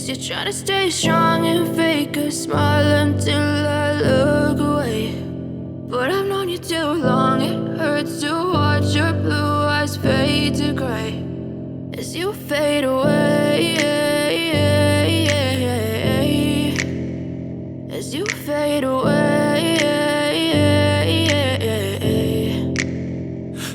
Guess you're trying to stay strong and fake a smile until I look away. But I've known you too long, it hurts to watch your blue eyes fade to gray as you fade away. As you fade away.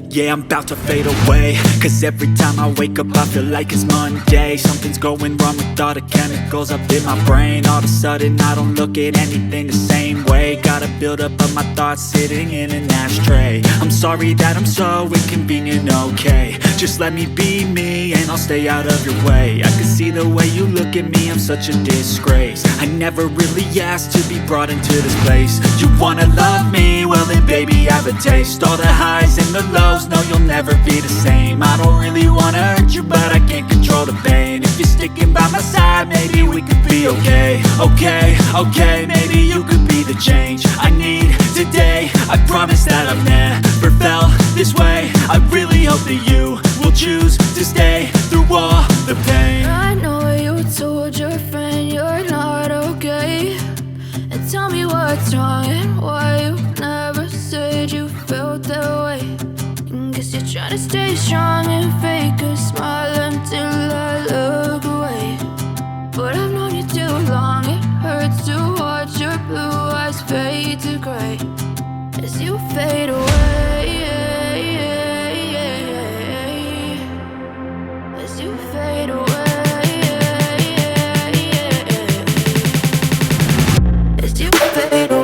Yeah, I'm about to fade away, cause every time I wake up I feel like it's Monday. Something's going wrong with all the chemicals up in my brain. All of a sudden I don't look at anything the same way. Got a buildup of my thoughts sitting in an ashtray. I'm sorry that I'm so inconvenient, okay. Just let me be me and I'll stay out of your way. I can see the way you look at me, I'm such a disgrace. I never really asked to be brought into this place. You wanna love me? Well then baby I have a taste. All the highs and the lows, no, you'll never be the same. I don't really wanna hurt you, but I can't control the pain. If you're sticking by my side, maybe we could be okay. Okay, maybe you could be the change I need today. I promise that I've never felt this way. I really hope that you will choose to stay through all the pain. I know you told your friend you're not okay, and tell me what's wrong and why you never said you felt that way. Guess you're trying to stay strong and fake a smile until I look away. But I've known you too long, it hurts to watch your blue eyes fade to gray as you fade away. As you fade away. As you fade away.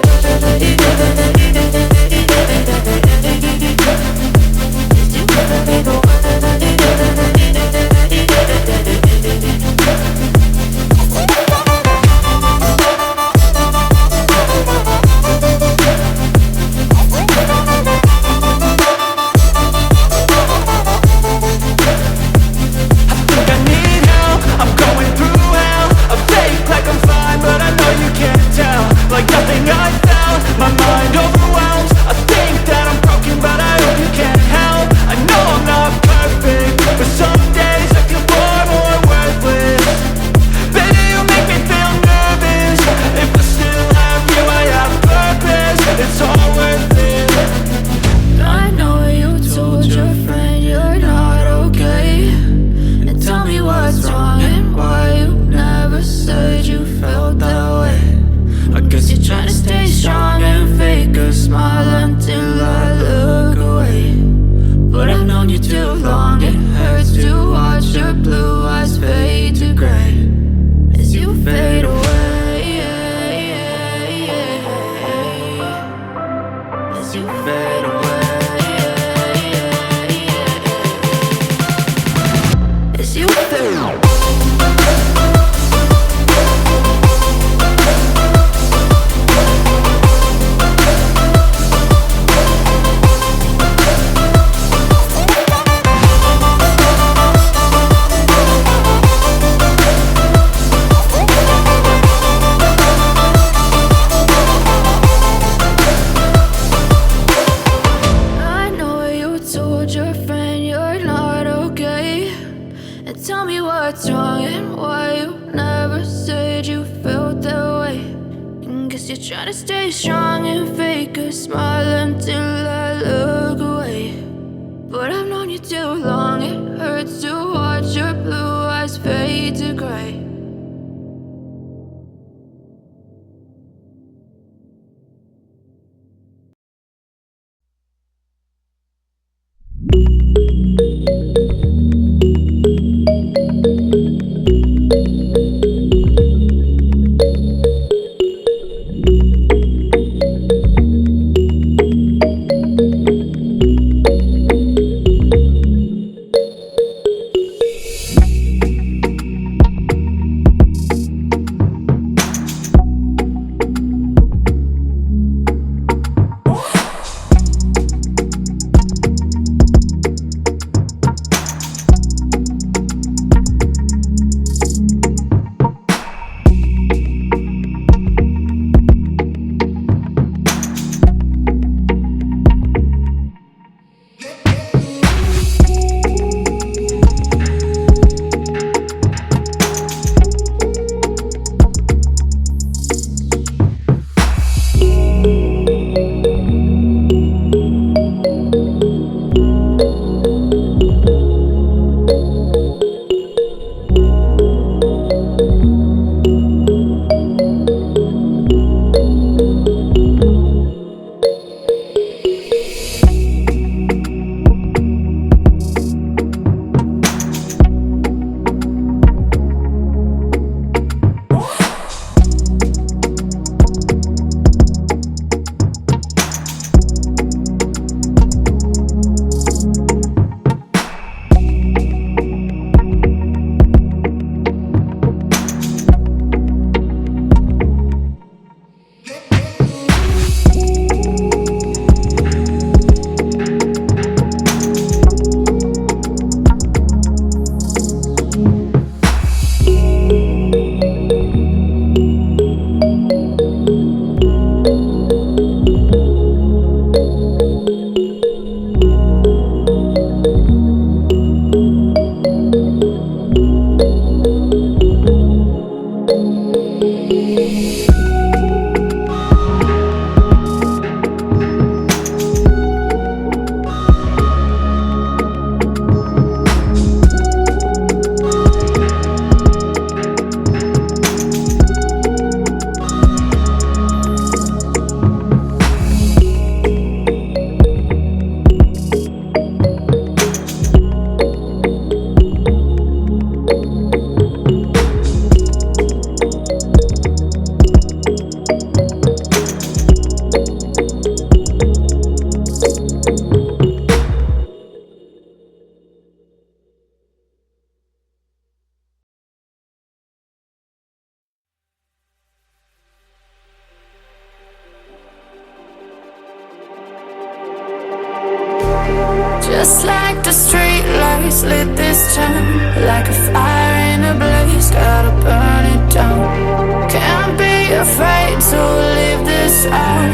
us out.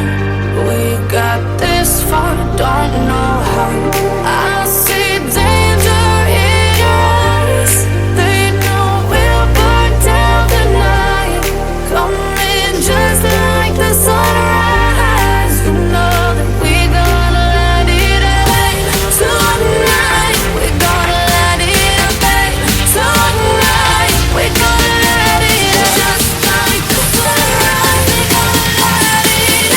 We got this far, don't know how. I see danger in your eyes. They know we'll burn down the night. Coming just like the sunrise. You know that we're gonna let it rain. Tonight, we're gonna let it rain. Tonight, we're gonna let it rain. Just like the sunrise, we're gonna let it rain.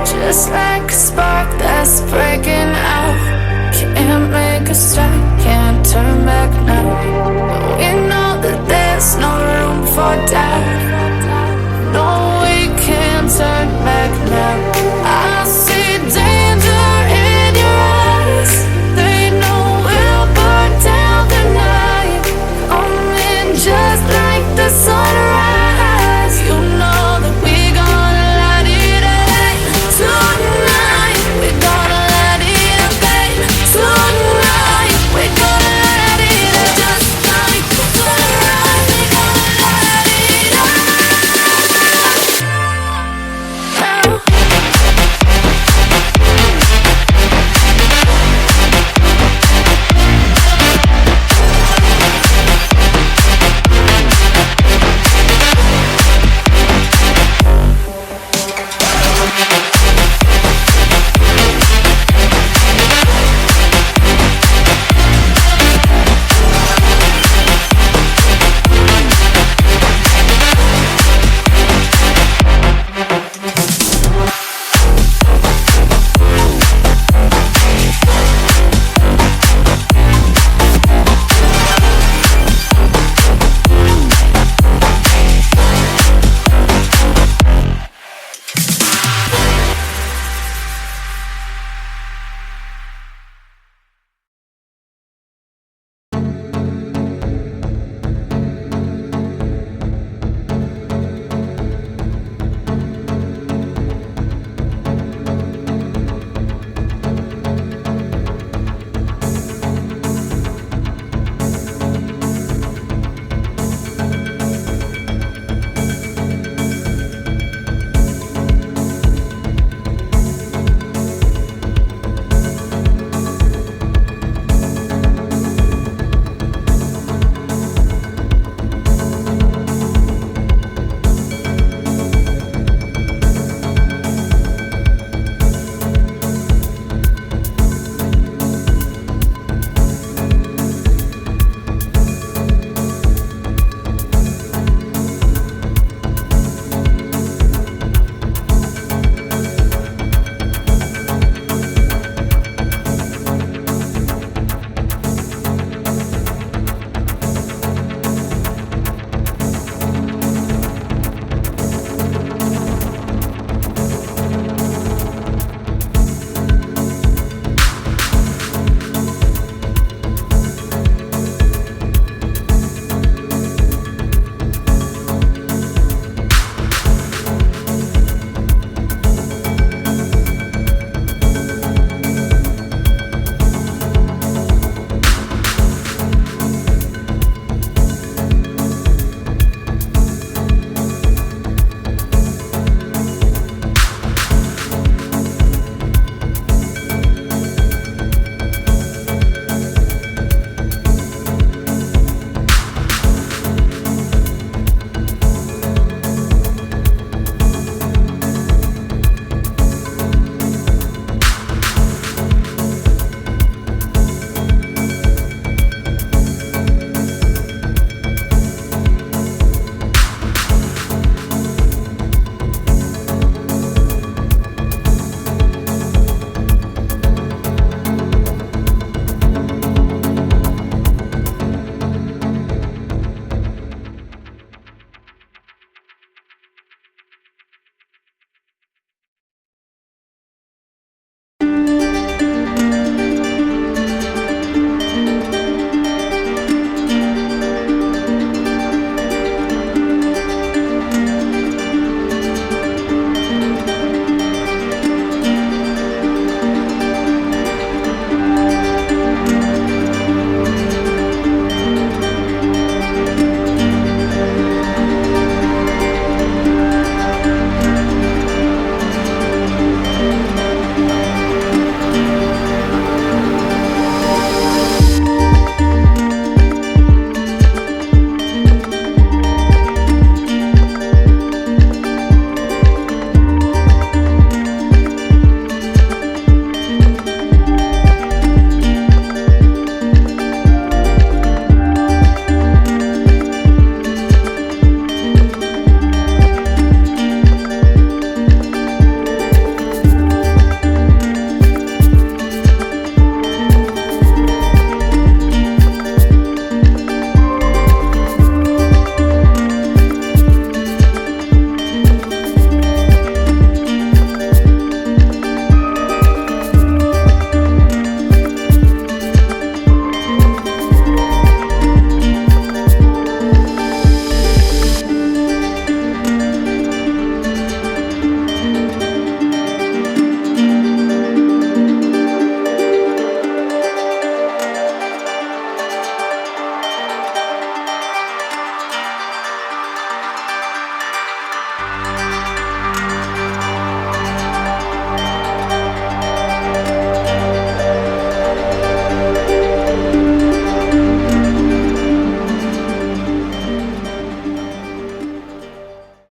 Just like a spark that's breaking out. Can't make a stop, can't turn back now. We know that there's no room for doubt.